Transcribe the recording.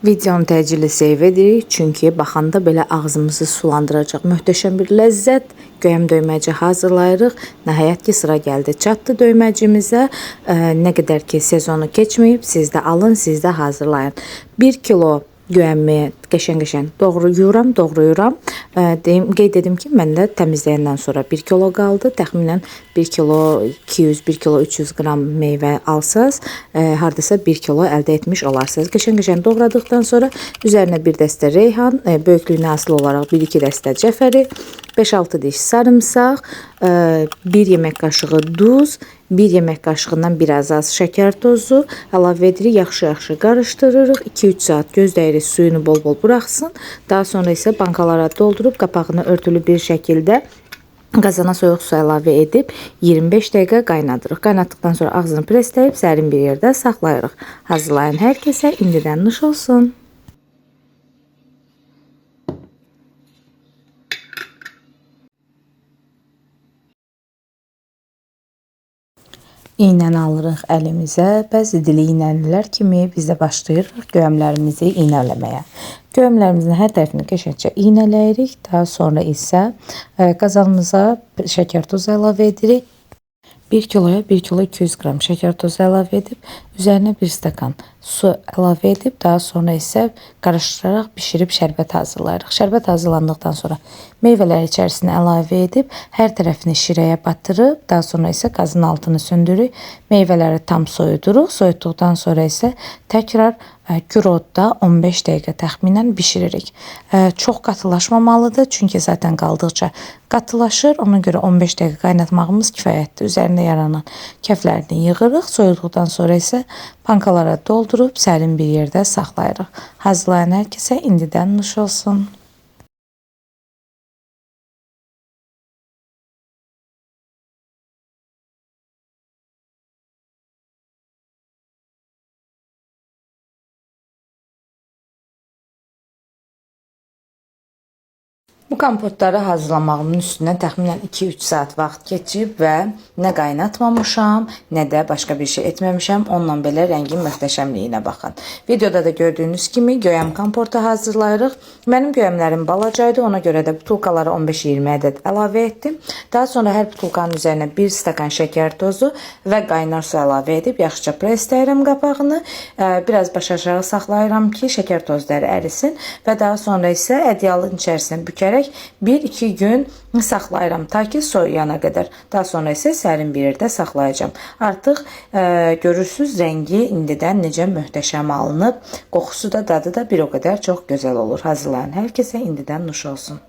Videonu təcili seyv edirik, çünki baxanda belə ağzımızı sulandıracaq möhtəşəm bir ləzzət. Göyəm döyməci hazırlayırıq. Nəhayət ki, sıra gəldi, çatdı döyməcimizə. Nə qədər ki, sezonu keçməyib, siz də alın, siz də hazırlayın. 1 kilo göyəmi qəşəng-qəşəng doğrayıram. Qeyd edim ki, məndə təmizləyəndən sonra 1 kilo qaldı. Təxminən 1 kilo 200, 1 kilo 300 qram meyvə alsaz, hardasa 1 kilo əldə etmiş olarsınız. Qəşəng-qəşəng doğradıqdan sonra üzərinə bir dəstə reyhan, böyüklüyünə asılı olaraq 1-2 dəstə cəfəri, 5-6 diş sarımsaq, 1 yemək qaşığı duz, 1 yemək qaşığından biraz az şəkər tozu əlavə edirik, yaxşı-yaxşı qarışdırırıq. 2-3 saat gözləyirik, suyunu bol-bol buraxsın. Daha sonra isə bankalara doldurub qapağını örtülü bir şəkildə qazana soyuq su əlavə edib 25 dəqiqə qaynadırıq. Qaynatdıqdan sonra ağzını presləyib sərin bir yerdə saxlayırıq. Hazırlayan hər kəsə indidən nuş olsun. İynəni alırıq əlimizə. Bəzi dili iynəlilər kimi biz də başlayırıq göyəmlərimizi iynələməyə. Göyəmlərimizin hər tərəfini qəşəngcə iynələyirik. Daha sonra isə qazanımıza şəkər tozu əlavə edirik. 1 kiloya 1 kilo 200 qram şəkər tozu əlavə edib, üzərinə 1 stəkan su əlavə edib, daha sonra isə qarışdıraraq bişirib şərbət hazırlayırıq. Şərbət hazırlandıqdan sonra meyvələri içərisinə əlavə edib, hər tərəfini şirəyə batırıb, daha sonra isə qazın altını söndürürük. Meyvələri tam soyuduruq. Soyutduqdan sonra isə təkrar gür odda 15 dəqiqə təxminən bişiririk. Çox qatılaşmamalıdır, çünki zaten qaldıqca qatılaşır. Ona görə 15 dəqiqə qaynatmağımız kifayətdir. Üzərində yaranan kəflərini yığırıq. Soyuduqdan sonra isə pankalara doldurub sərin bir yerdə saxlayırıq. Hazırlayan hər kəsə indidən nuş olsun. Bu kompotları hazırlamağımın üstündən təxminən 2-3 saat vaxt keçib və nə qaynatmamışam, nə də başqa bir şey etməmişəm. Onunla belə rəngin möhtəşəmliyinə baxın. Videoda da gördüyünüz kimi göyəm kompotu hazırlayırıq. Mənim göyəmlərim balacaydı, ona görə də butulkalara 15-20 ədəd əlavə etdim. Daha sonra hər butulkanın üzərinə 1 stəkan şəkər tozu və qaynar su əlavə edib yaxşıca presləyirəm qapağını. Biraz baş aşağı saxlayıram ki, şəkər tozları ərisin və daha sonra isə ədyalın içərisinə bükərək 1-2 gün saxlayıram ta ki soyuyana qədər. Daha sonra isə sərin bir yerdə saxlayacağım. Artıq görürsüz rəngi indidən necə möhtəşəm alınıb. Qoxusu da, dadı da bir o qədər çox gözəl olur. Hazırlayan hər kəsə indidən nuş olsun.